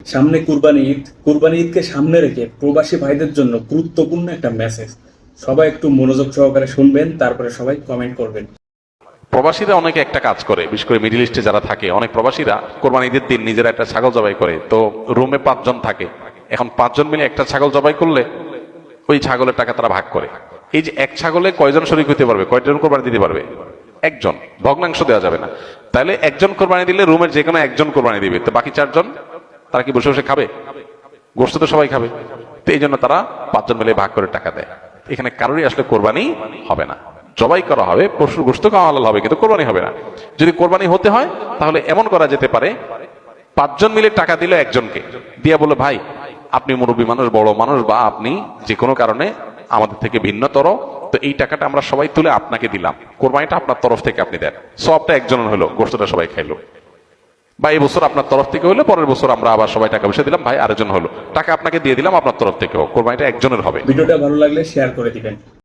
সামনে কুরবানি ঈদকে সামনে রেখে প্রবাসী ভাইদের জন্য গুরুত্বপূর্ণ একটা মেসেজ। সবাই একটু মনোযোগ সহকারে শুনবেন, তারপরে সবাই কমেন্ট করবেন। প্রবাসীরা অনেকে একটা কাজ করে, বিশেষ করে মিডিল ইস্টে যারা থাকে, অনেক প্রবাসীরা কোরবানি ঈদের দিন নিজেরা একটা ছাগল জবাই করে। তো রুমে 5 জন থাকে, এখন 5 জন মিলে একটা ছাগল জবাই করলে ওই ছাগলের টাকা তারা ভাগ করে। এই যে এক ছাগলে কয়জন শরীক হতে পারবে, কয়জন কোরবানি দিতে পারবে? একজন। ভগ্নাংশ দেওয়া যাবে না। তাহলে একজন কোরবানি দিলে রুমের যে কোনো একজন কোরবানি দিবে, তো বাকি 4 জন তারা কি বসে বসে খাবে? গোস্ত তো সবাই খাবে। তো এই জন্য তারা 5 জন মিলে ভাগ করে টাকা দেয়। এখানে কারোরই আসলে কোরবানি হবে না, জবাই করা হবে, পশুর গোস্ত খাওয়া হালাল হবে, কিন্তু কোরবানি হবে না। যদি কোরবানি হতে হয় তাহলে এমন করা যেতে পারে, 5 জন মিলে টাকা দিল একজনকে, দিয়া বলে ভাই আপনি মুরব্বী মানুষ, বড় মানুষ, বা আপনি যে কোনো কারণে আমাদের থেকে ভিন্নতর, তো এই টাকাটা আমরা সবাই তুলে আপনাকে দিলাম, কোরবানিটা আপনার তরফ থেকে আপনি দেন, সবটা একজনের হলো, গোস্তটা সবাই খাইলো। বা এই বছর আপনার তরফ থেকে হলো, পরের বছর আমরা আবার সবাই টাকা পয়সা দিলাম, ভাই আরেকজন হলো, টাকা আপনাকে দিয়ে দিলাম, আপনার তরফ থেকে হোক, কোরবানিটা একজনের হবে। ভিডিওটা ভালো লাগলে শেয়ার করে দিবেন।